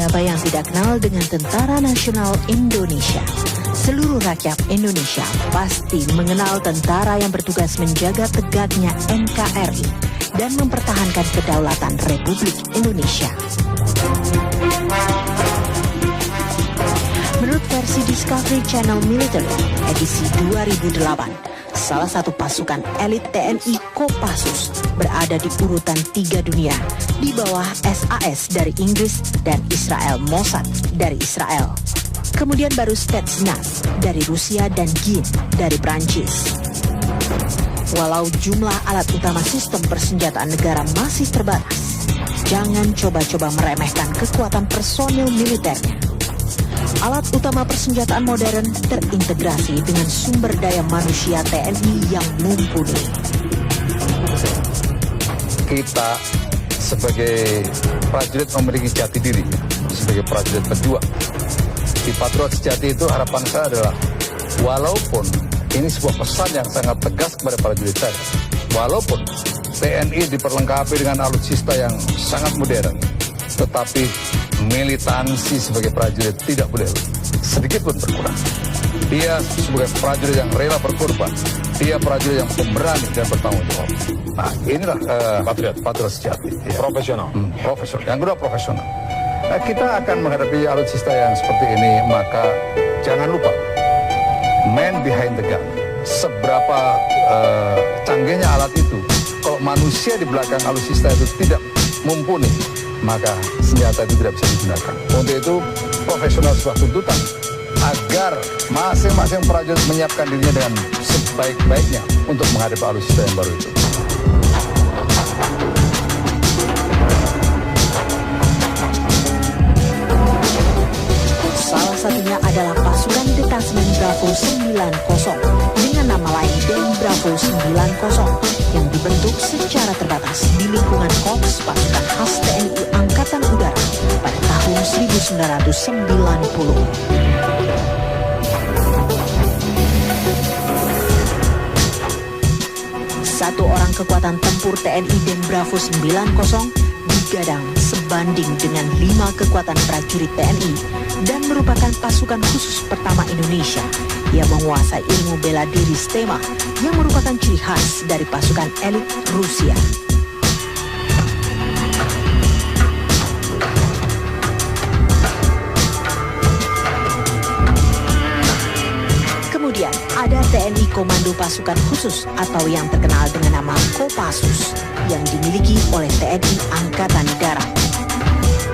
Siapa yang tidak kenal dengan Tentara Nasional Indonesia? Seluruh rakyat Indonesia pasti mengenal tentara yang bertugas menjaga tegaknya NKRI dan mempertahankan kedaulatan Republik Indonesia. Menurut versi Discovery Channel Military edisi 2008, salah satu pasukan elit TNI Kopassus berada di urutan 3 dunia di bawah SAS dari Inggris dan Israel Mossad dari Israel. Kemudian baru Spetsnaz dari Rusia dan GIN dari Prancis. Walau jumlah alat utama sistem persenjataan negara masih terbatas, jangan coba-coba meremehkan kekuatan personil militernya. Alat utama persenjataan modern terintegrasi dengan sumber daya manusia TNI yang mumpuni. Kita sebagai prajurit memiliki jati diri, sebagai prajurit berjuang. Di Patriot Sejati itu harapan saya adalah, walaupun ini sebuah pesan yang sangat tegas kepada prajurit saya, walaupun TNI diperlengkapi dengan alutsista yang sangat modern, tetapi militansi sebagai prajurit tidak boleh sedikit pun berkurang. Dia sebagai prajurit yang rela berkorban, dia prajurit yang pemberani dan bertanggung jawab. Nah, inilah Patriot Sejati. Ya. Profesional. Profesional. Yang kedua profesional. Nah, kita akan menghadapi alutsista yang seperti ini, maka jangan lupa man behind the gun. Seberapa canggihnya alat itu, kalau manusia di belakang alutsista itu tidak mumpuni, maka senjata itu tidak bisa digunakan. Untuk itu, profesional sebuah tuntutan agar masing-masing prajurit menyiapkan dirinya dengan sebaik-baiknya untuk menghadapi alutsista yang baru itu. Salah satunya adalah pasukan Detasmen Bravo 90 dengan nama lain Den Bravo 90 yang dibentuk secara terbatas di lingkungan Korps Pasukan Khas TNI Angkatan Udara pada tahun 1990. Satu orang kekuatan tempur TNI Den Bravo 90 digadang sebanding dengan 5 kekuatan prajurit TNI dan merupakan pasukan khusus pertama Indonesia yang menguasai ilmu bela diri STEMA yang merupakan ciri khas dari pasukan elit Rusia. Kemudian ada TNI Komando Pasukan Khusus atau yang terkenal dengan nama Kopassus yang dimiliki oleh TNI Angkatan Darat.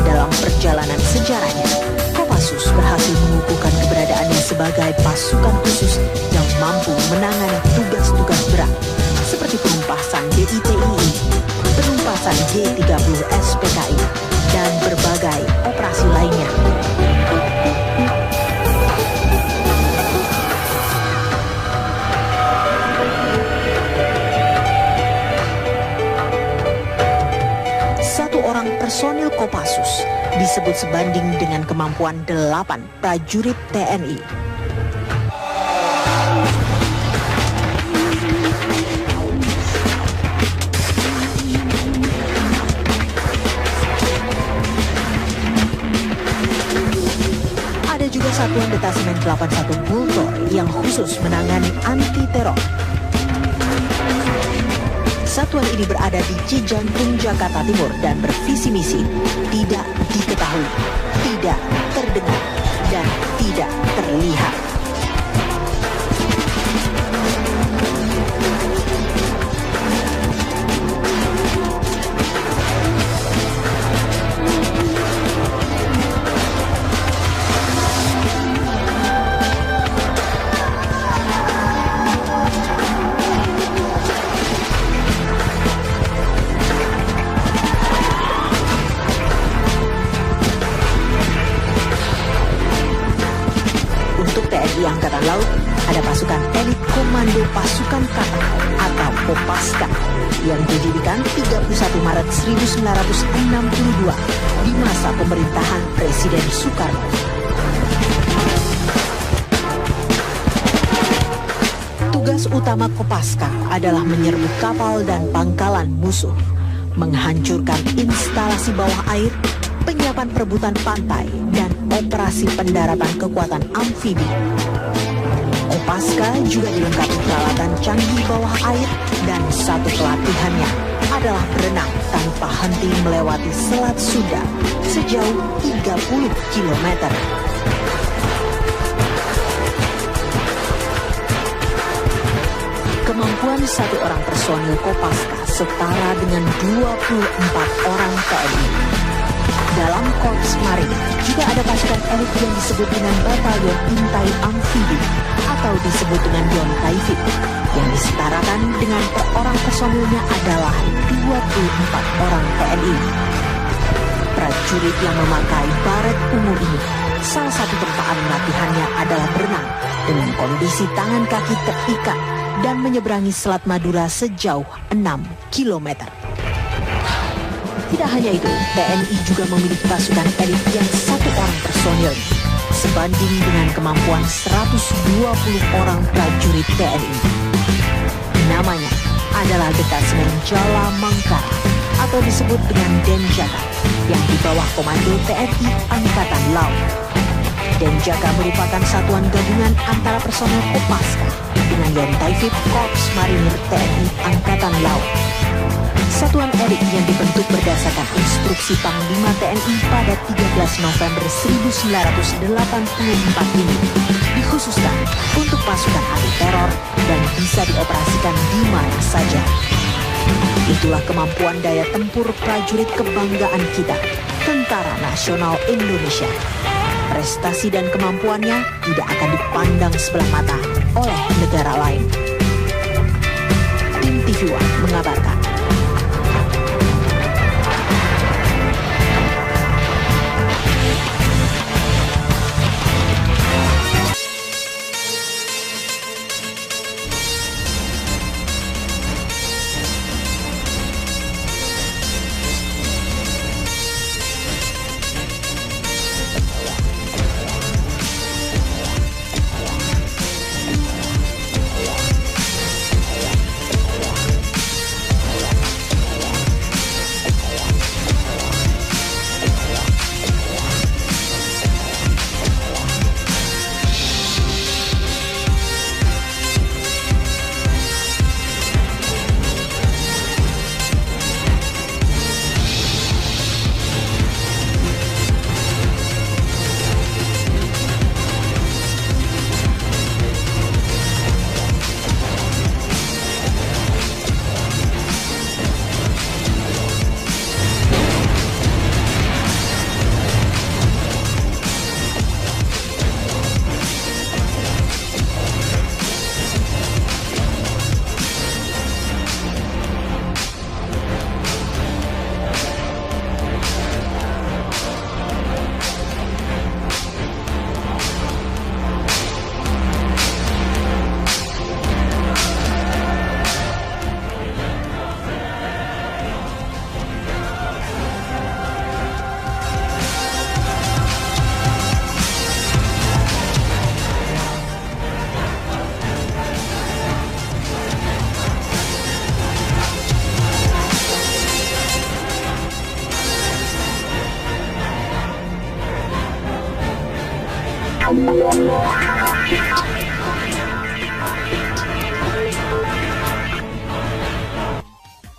Dalam perjalanan sejarahnya, Kopassus berhasil mengukuhkan keberadaannya sebagai pasukan khusus yang mampu menangani tugas-tugas berat seperti penumpasan DITII, penumpasan G30 SPKI, dan berbagai operasi lainnya. Personil Kopassus disebut sebanding dengan kemampuan 8 prajurit TNI. Ada juga satuan Detasemen 81 Bultor yang khusus menangani anti-teror. Satuan ini berada di Cijantung, Jakarta Timur dan bervisi misi tidak diketahui, tidak terdengar, dan tidak terlihat. TNI Angkatan Laut ada pasukan elit Komando Pasukan Kata atau Kopaska yang didirikan 31 Maret 1962 di masa pemerintahan Presiden Soekarno. Tugas utama Kopaska adalah menyerbu kapal dan pangkalan musuh, menghancurkan instalasi bawah air, penyelamatan penginapan perebutan pantai, dan operasi pendaratan kekuatan amfibi. Kopaska juga dilengkapi peralatan canggih bawah air dan satu pelatihannya adalah berenang tanpa henti melewati Selat Sunda sejauh 30 km. Kemampuan satu orang personil Kopaska setara dengan 24 orang TNI. Dalam Korps Marin juga ada pasukan elit yang disebut dengan Batalion Intai Amfibi atau disebut dengan Yontaifib yang disetarakan dengan per orang personilnya adalah 24 orang TNI. Prajurit yang memakai baret ungu ini, salah satu tempaan latihannya adalah berenang dengan kondisi tangan kaki terikat dan menyeberangi Selat Madura sejauh 6 km. Tidak hanya itu, TNI juga memiliki pasukan elit yang satu orang personil sebanding dengan kemampuan 120 orang prajurit TNI. Namanya adalah Detasmen Jala Mangkara atau disebut dengan Denjaka yang di bawah komando TNI Angkatan Laut. Denjaka merupakan satuan gabungan antara personel Kopaska dengan Yontaifib Korps Marinir TNI Angkatan Laut. Satuan elit yang dibentuk berdasarkan instruksi Panglima TNI pada 13 November 1984 ini dikhususkan untuk pasukan anti teror dan bisa dioperasikan di mana saja. Itulah kemampuan daya tempur prajurit kebanggaan kita, Tentara Nasional Indonesia. Prestasi dan kemampuannya tidak akan dipandang sebelah mata oleh negara lain. Tim TV One mengabarkan.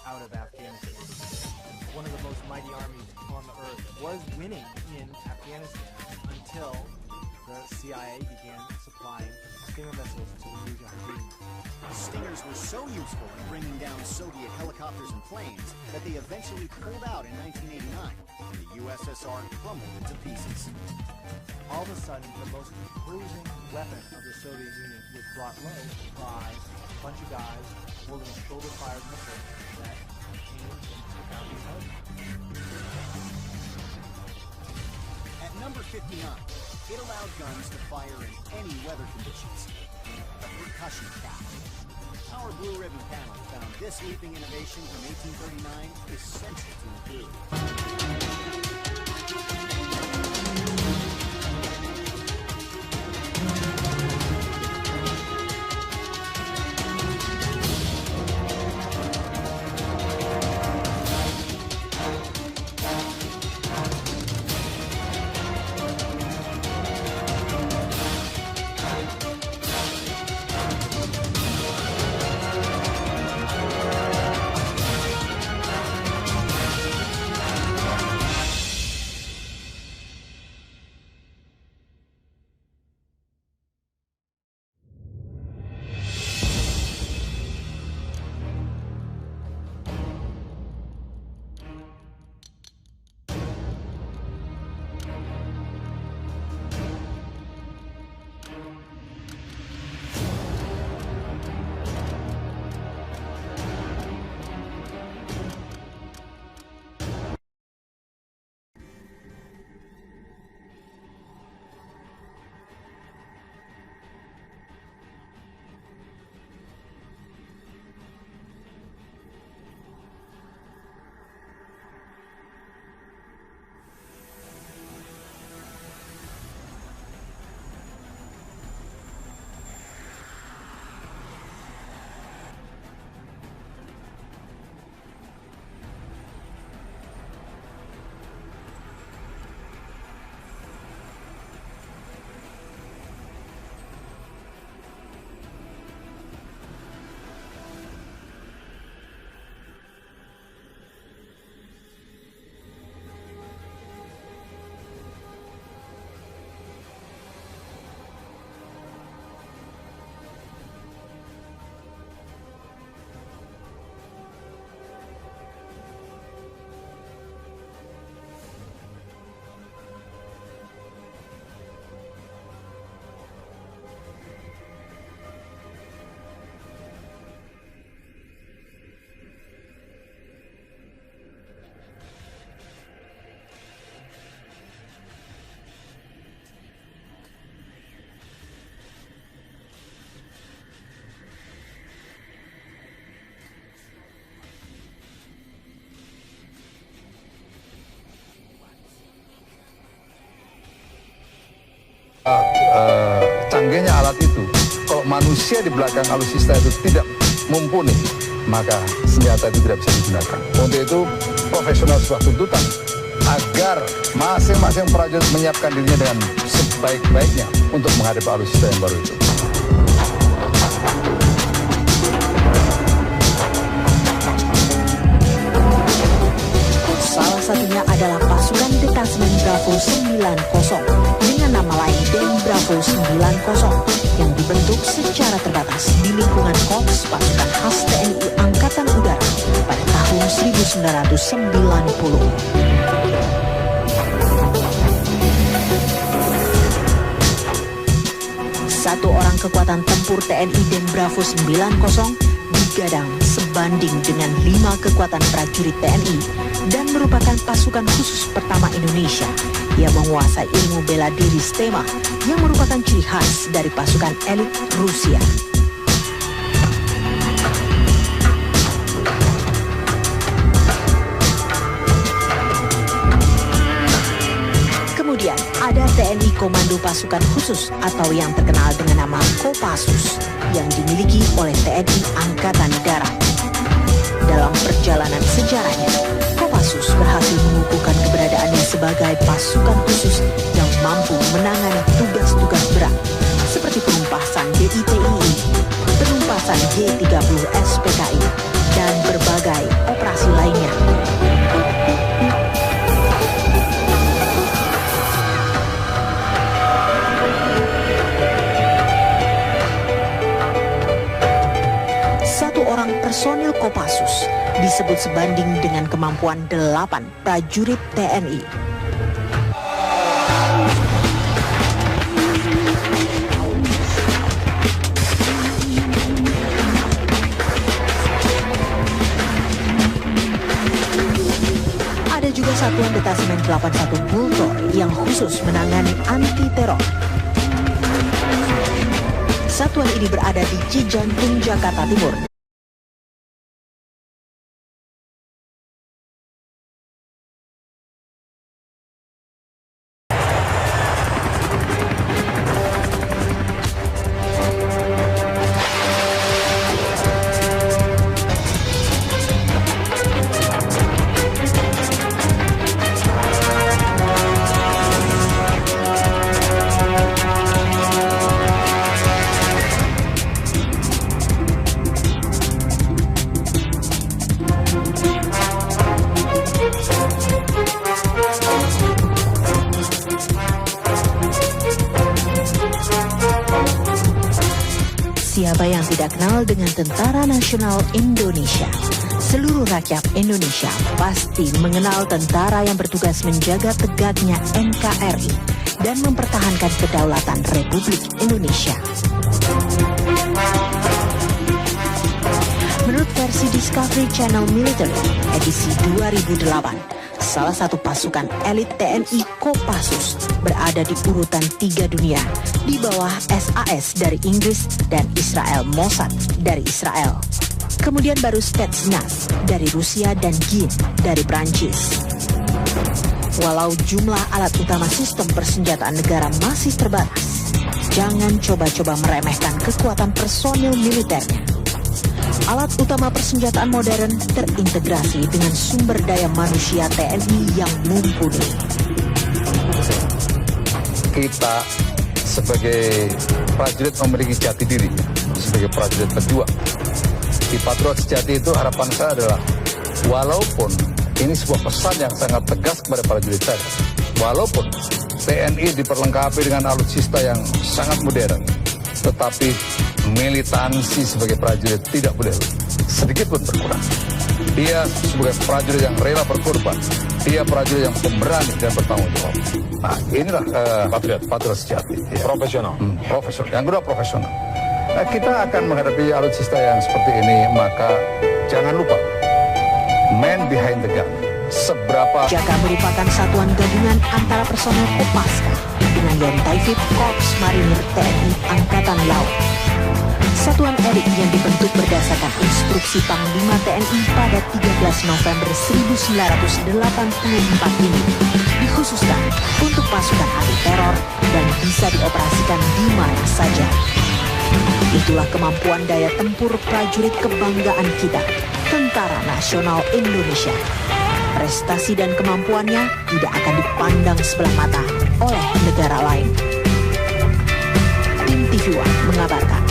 Out of Afghanistan. One of the most mighty armies on the earth was winning in Afghanistan until the CIA began supplying Stinger missiles to the Mujahideen. Stingers were so useful in bringing down Soviet helicopters and planes that they eventually pulled out in 1989, and the USSR crumbled into pieces. All of a sudden, the most bruising weapon of the Soviet Union was brought low by a bunch of guys holding a shoulder-fired missile that aimed and took out these homes. At number 59, it allowed guns to fire in any weather conditions. The percussion cap. Our Blue Ribbon panel found this leaping innovation from 1839 essential to improve. Canggihnya alat itu, kalau manusia di belakang alutsista itu tidak mumpuni, maka senjata itu tidak bisa digunakan. Untuk itu profesional sebuah tuntutan agar masing-masing prajurit menyiapkan dirinya dengan sebaik-baiknya untuk menghadapi alutsista yang baru itu. Salah satunya adalah pasukan Detasmen Bravo 90 dengan nama lain Den Bravo 90 yang dibentuk secara terbatas di lingkungan Korps Pasukan Khas TNI Angkatan Udara pada tahun 1990. Satu orang kekuatan tempur TNI Den Bravo 90 digadang sebanding dengan 5 kekuatan prajurit TNI dan merupakan pasukan khusus pertama Indonesia yang menguasai ilmu bela diri STEMA yang merupakan ciri khas dari pasukan elit Rusia. Kemudian ada TNI Komando Pasukan Khusus atau yang terkenal dengan nama Kopassus yang dimiliki oleh TNI Angkatan Darat. Dalam perjalanan sejarahnya, Kopassus berhasil mengukuhkan keberadaannya sebagai pasukan khusus yang mampu menangani tugas-tugas berat seperti penumpasan DITII, penumpasan G30 SPKI, dan berbagai operasi lainnya. Personil Kopassus disebut sebanding dengan kemampuan 8 prajurit TNI. Ada juga satuan Detasmen 81 Bultor yang khusus menangani anti-teror. Satuan ini berada di Cijantung, Jakarta Timur. Siapa yang tidak kenal dengan Tentara Nasional Indonesia? Seluruh rakyat Indonesia pasti mengenal tentara yang bertugas menjaga tegaknya NKRI dan mempertahankan kedaulatan Republik Indonesia. Menurut versi Discovery Channel Military edisi 2008, salah satu pasukan elit TNI Kopassus berada di urutan 3 dunia di bawah SAS dari Inggris dan Israel Mossad dari Israel. Kemudian baru Spetsnaz dari Rusia dan GIN dari Prancis. Walau jumlah alat utama sistem persenjataan negara masih terbatas, jangan coba-coba meremehkan kekuatan personil militernya. Alat utama persenjataan modern terintegrasi dengan sumber daya manusia TNI yang mumpuni. Kita sebagai prajurit memiliki jati diri, sebagai prajurit berjuang. Di Patriot Sejati itu harapan saya adalah, walaupun ini sebuah pesan yang sangat tegas kepada prajurit saya, walaupun TNI diperlengkapi dengan alutsista yang sangat modern, tetapi militansi sebagai prajurit tidak boleh sedikit pun berkurang. Dia sebagai prajurit yang rela berkorban, dia prajurit yang pemberani dan bertanggung jawab. Nah, inilah Patriot Sejati. Ya. Profesional. Profesional. Yang kedua profesional. Nah, kita akan menghadapi alutsista yang seperti ini, maka jangan lupa man behind the gun. Seberapa Jaga merupakan satuan gabungan antara personel Kopaska dengan Yontaifib Korps Marinir TNI Angkatan Laut. Satuan elit yang dibentuk berdasarkan instruksi Panglima TNI pada 13 November 1984 ini dikhususkan untuk pasukan anti teror dan bisa dioperasikan di mana saja. Itulah kemampuan daya tempur prajurit kebanggaan kita, Tentara Nasional Indonesia. Prestasi dan kemampuannya tidak akan dipandang sebelah mata oleh negara lain. Tim TV One mengabarkan.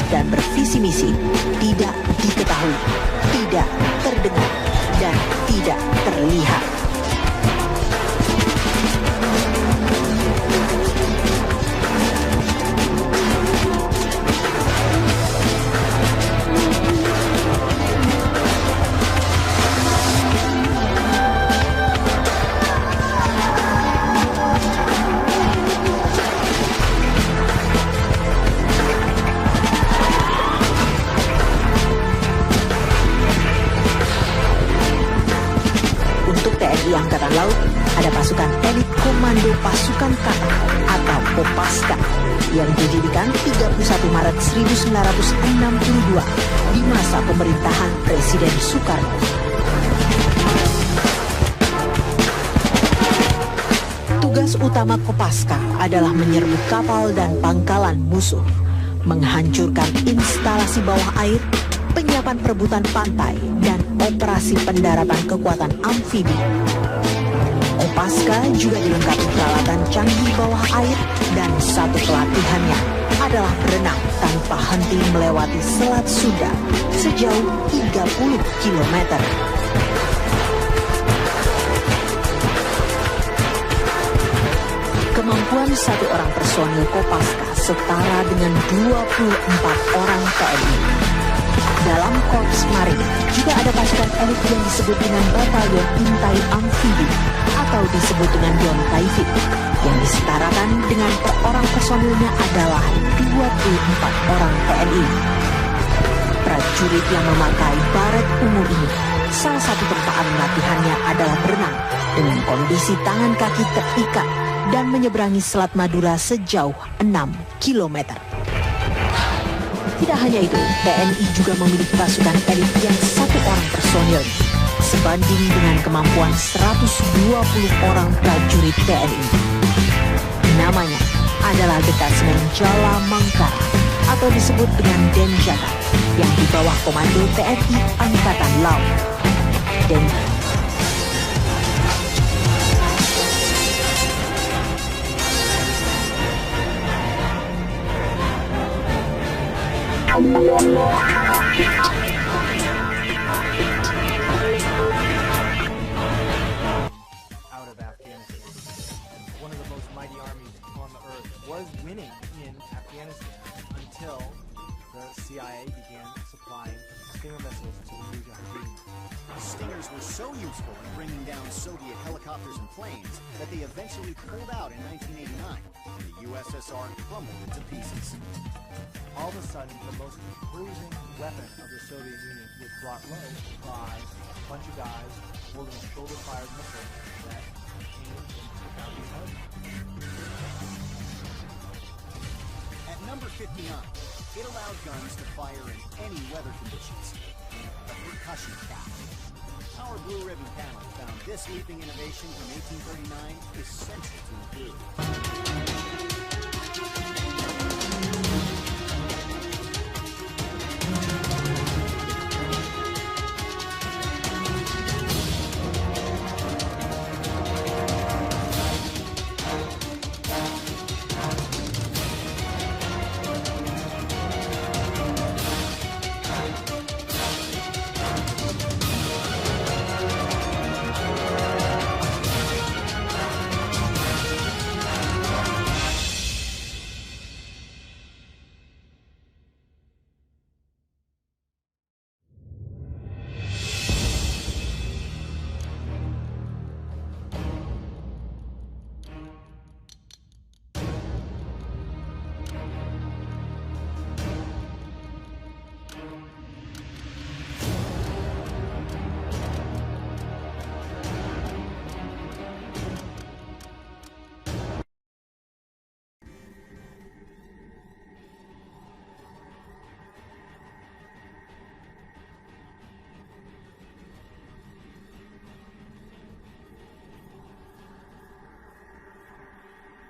Dan bervisi misi tidak diketahui, tidak terdengar, dan tidak terlihat. TNI Angkatan Laut ada pasukan elit Komando Pasukan Kata atau Kopaska yang didirikan 31 Maret 1962 di masa pemerintahan Presiden Soekarno. Tugas utama Kopaska adalah menyerbu kapal dan pangkalan musuh, menghancurkan instalasi bawah air, penyiapan perebutan pantai, dan operasi pendaratan kekuatan amfibi. Kopaska juga dilengkapi peralatan canggih bawah air dan satu pelatihannya adalah berenang tanpa henti melewati Selat Sunda sejauh 30 km. Kemampuan satu orang personil Kopaska setara dengan 24 orang TNI. Dalam Korps Marin juga ada pasukan elit yang disebut dengan Batalion Intai Amfibi atau disebut dengan Yonkaifit yang disetarakan dengan per orang personilnya adalah 24 orang TNI. Prajurit yang memakai baret ungu ini, salah satu tempaan latihannya adalah berenang dengan kondisi tangan kaki terikat dan menyeberangi Selat Madura sejauh 6 km. Tidak hanya itu, TNI juga memiliki pasukan elit yang satu orang personil sebanding dengan kemampuan 120 orang prajurit TNI. Namanya adalah Detasemen Jala Mangkara atau disebut dengan Denjaka yang di bawah komando TNI Angkatan Laut. Out of Afghanistan. One of the most mighty armies on the earth was winning in Afghanistan until the CIA began supplying Stinger missiles to the Mujahideen. Stingers were so useful in bringing down Soviet helicopters and planes that they eventually pulled out in 1989, and the USSR crumbled into pieces. All of a sudden, the most imposing weapon of the Soviet Union was brought low by a bunch of guys holding a shoulder-fired missile that aimed and took out these helicopters. At number 59, it allowed guns to fire in any weather conditions. The percussion cap. Our Blue Ribbon panel found this sweeping innovation from 1839 essential to improve.